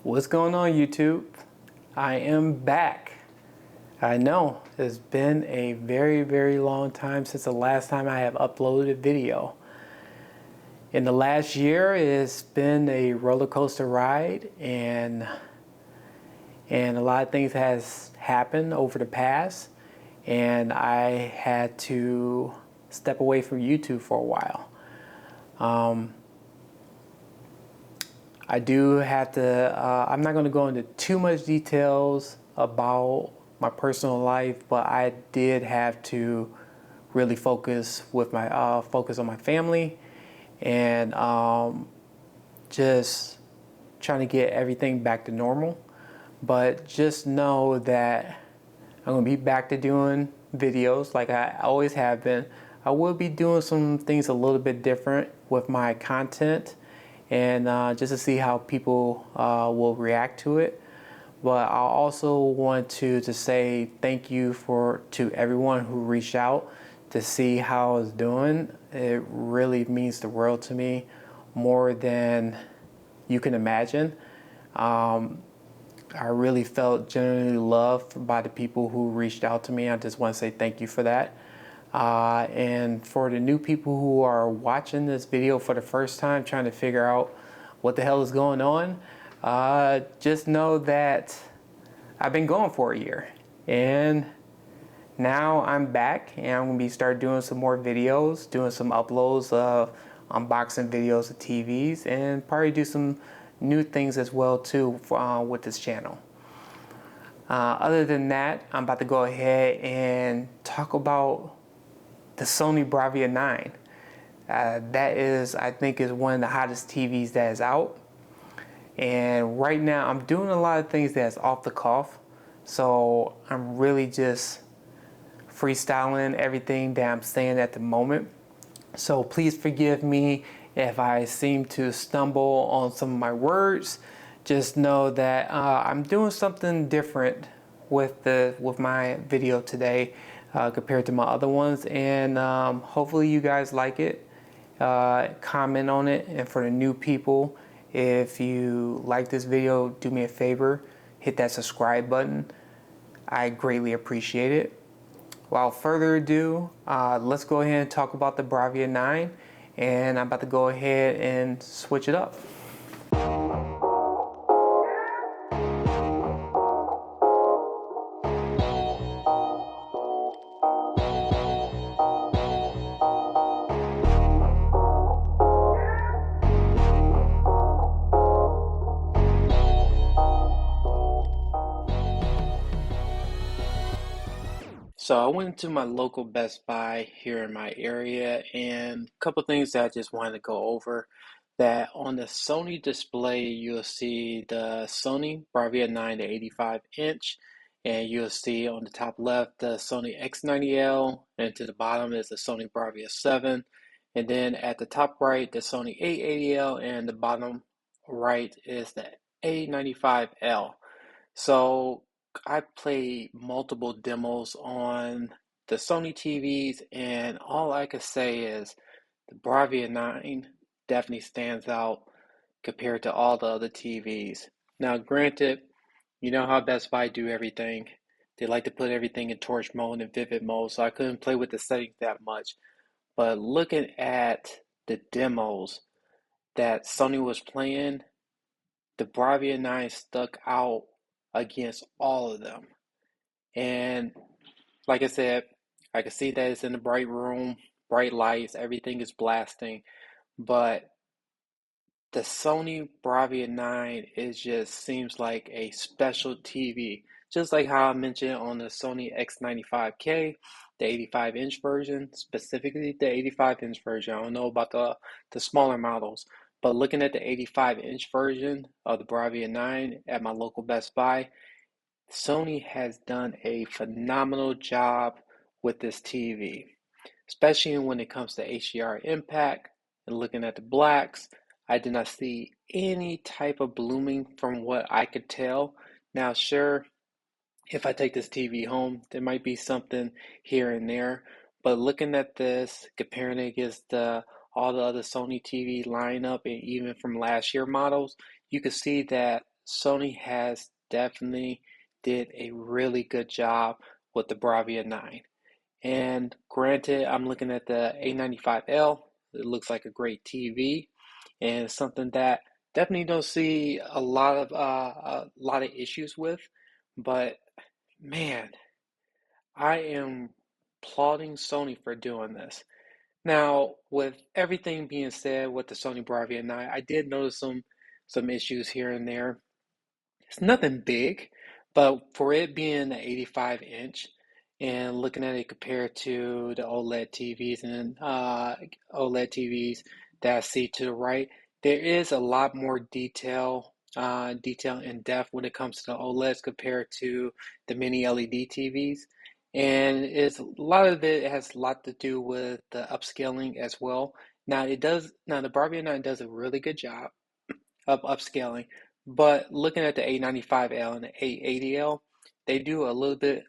What's going on, YouTube? I am back. I know it's been a very long time since the last time I have uploaded a video. In the last year, it's been a roller coaster ride, and a lot of things has happened over the past, and I had to step away from YouTube for a while. I do have to, I'm not going to go into too much details about my personal life, but I did have to really focus with my focus on my family and just trying to get everything back to normal. But just know that I'm going to be back to doing videos like I always have been. I will be doing some things a little bit different with my content, and just to see how people will react to it. But I also want to say thank you to everyone who reached out to see how I was doing. It really means the world to me, more than you can imagine. I really felt genuinely loved by the people who reached out to me. I just want to say thank you for that. And for the new people who are watching this video for the first time, trying to figure out what the hell is going on, just know that I've been going for a year, and now I'm back, and I'm gonna start doing some more videos, doing some uploads of unboxing videos of TVs, and probably do some new things as well too with this channel. Other than that, I'm about to go ahead and talk about the Sony Bravia 9. That is, I think, is one of the hottest TVs that is out. And right now I'm doing a lot of things that's off the cuff. So I'm really just freestyling everything that I'm saying at the moment. So please forgive me if I seem to stumble on some of my words. Just know that I'm doing something different with my video today compared to my other ones, and hopefully you guys like it. Comment on it, and for the new people, if you like this video, do me a favor, hit that subscribe button. I greatly appreciate it. Without further ado, let's go ahead and talk about the Bravia 9, and I'm about to go ahead and switch it up. So I went to my local Best Buy here in my area, and a couple things that I just wanted to go over. That on the Sony display, you'll see the Sony Bravia 9 to 85 inch, and you'll see on the top left the Sony X90L, and to the bottom is the Sony Bravia 7, and then at the top right the Sony A80L, and the bottom right is the A95L. So I played multiple demos on the Sony TVs, and all I could say is the Bravia 9 definitely stands out compared to all the other TVs. Now, granted, you know how Best Buy do everything. They like to put everything in torch mode and vivid mode, so I couldn't play with the settings that much. But looking at the demos that Sony was playing, the Bravia 9 stuck out against all of them. And like I said, I can see that it's in a bright room, bright lights, everything is blasting, but the Sony Bravia 9 just seems like a special TV. Just like how I mentioned on the Sony X95K, the 85-inch version, specifically the 85-inch version. I don't know about the smaller models, but looking at the 85-inch version of the Bravia 9 at my local Best Buy, Sony has done a phenomenal job with this TV, especially when it comes to HDR impact and looking at the blacks. I did not see any type of blooming from what I could tell. Now, sure, if I take this TV home, there might be something here and there, but looking at this, comparing it against all the other Sony TV lineup, and even from last year models, you can see that Sony has definitely did a really good job with the Bravia 9. And granted, I'm looking at the A95L. It looks like a great TV, and it's something that definitely don't see a lot of issues with. But man, I am applauding Sony for doing this. Now, with everything being said with the Sony Bravia 9, I did notice some issues here and there. It's nothing big, but for it being an 85 inch and looking at it compared to the OLED TVs and OLED TVs that I see to the right, there is a lot more detail in depth when it comes to the OLEDs compared to the mini LED TVs. And it's a lot of it has a lot to do with the upscaling as well. Now the Barbie 9 does a really good job of upscaling. But looking at the A95L and the A80L, they do a little bit,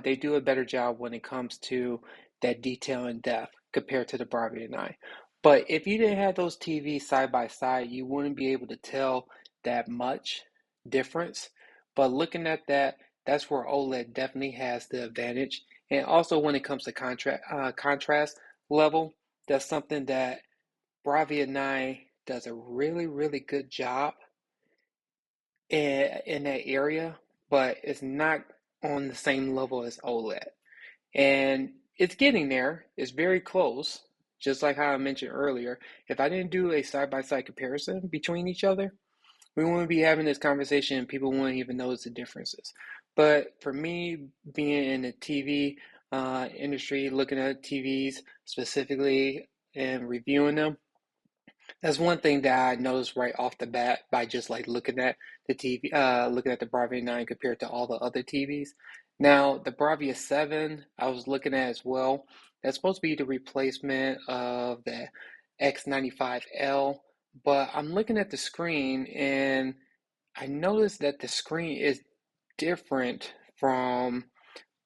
they do a better job when it comes to that detail and depth compared to the Bravia 9. But if you didn't have those TVs side by side, you wouldn't be able to tell that much difference. But looking at that, that's where OLED definitely has the advantage. And also when it comes to contrast level, that's something that Bravia 9 does a really, really good job in that area, but it's not on the same level as OLED. And it's getting there. It's very close. Just like how I mentioned earlier, if I didn't do a side-by-side comparison between each other, we wouldn't be having this conversation and people wouldn't even notice the differences. But for me, being in the TV industry, looking at TVs specifically and reviewing them, that's one thing that I noticed right off the bat by just like looking at the TV, looking at the Bravia 9 compared to all the other TVs. Now, the Bravia 7, I was looking at as well. That's supposed to be the replacement of the X95L, but I'm looking at the screen and I noticed that the screen is different from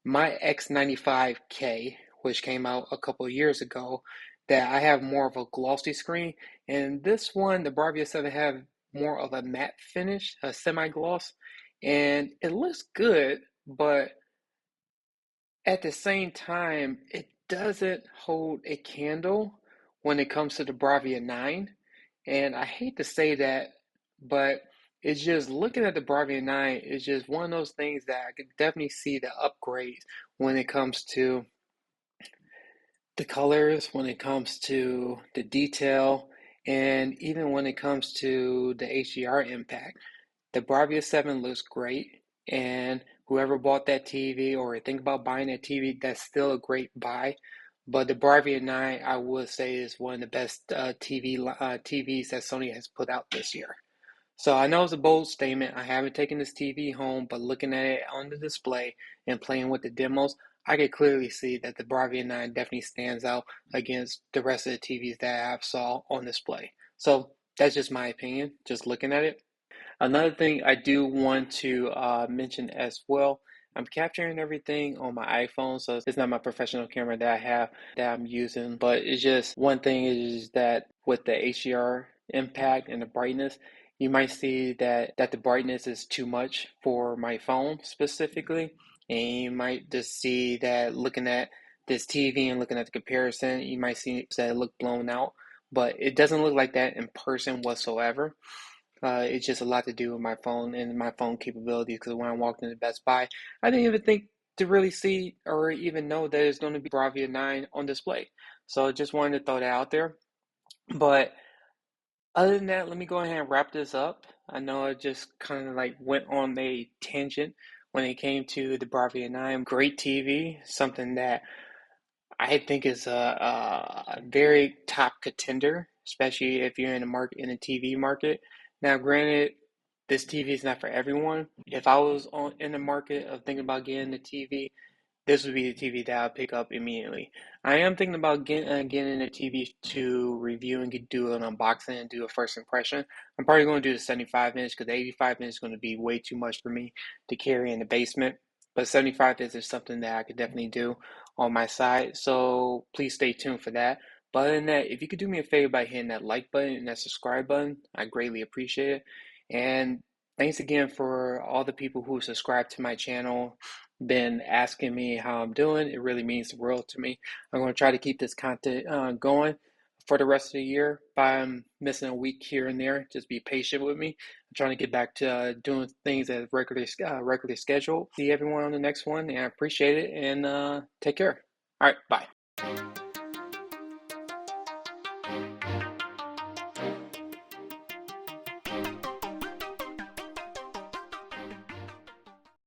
my X95K, which came out a couple of years ago, that I have more of a glossy screen, and this one, the Bravia 7, have more of a matte finish, a semi-gloss, and it looks good, but at the same time, it doesn't hold a candle when it comes to the Bravia 9. And I hate to say that, but it's just looking at the Bravia 9 is just one of those things that I could definitely see the upgrades when it comes to the colors, when it comes to the detail, and even when it comes to the HDR impact. The Bravia 7 looks great, and whoever bought that TV or think about buying that TV, that's still a great buy. But the Bravia 9, I would say, is one of the best TVs that Sony has put out this year. So I know it's a bold statement. I haven't taken this TV home, but looking at it on the display and playing with the demos, I could clearly see that the Bravia 9 definitely stands out against the rest of the TVs that I've saw on display. So that's just my opinion, just looking at it. Another thing I do want to mention as well, I'm capturing everything on my iPhone, so it's not my professional camera that I have that I'm using, but it's just one thing is that with the HDR impact and the brightness, you might see that the brightness is too much for my phone specifically, and you might just see that looking at this TV and looking at the comparison, you might see that it look blown out, but it doesn't look like that in person whatsoever. It's just a lot to do with my phone and my phone capabilities because when I walked into Best Buy, I didn't even think to really see or even know that there's going to be Bravia 9 on display. So I just wanted to throw that out there. But other than that, let me go ahead and wrap this up. I know I just kind of like went on a tangent when it came to the Bravia 9. Great TV, something that I think is a very top contender, especially if you're in the market in the TV market. Now, granted, this TV is not for everyone. If I was in the market of thinking about getting the TV, this would be the TV that I'll pick up immediately. I am thinking about getting a TV to review and do an unboxing and do a first impression. I'm probably going to do the 75 inch because the 85 inch is going to be way too much for me to carry in the basement. But 75 inch is something that I could definitely do on my side. So please stay tuned for that. But other than that, if you could do me a favor by hitting that like button and that subscribe button, I greatly appreciate it. And Thanks again for all the people who subscribe to my channel, been asking me how I'm doing. It really means the world to me. I'm going to try to keep this content going for the rest of the year. If I'm missing a week here and there, just be patient with me. I'm trying to get back to doing things as regularly scheduled. See everyone on the next one, and I appreciate it. And take care. All right, bye.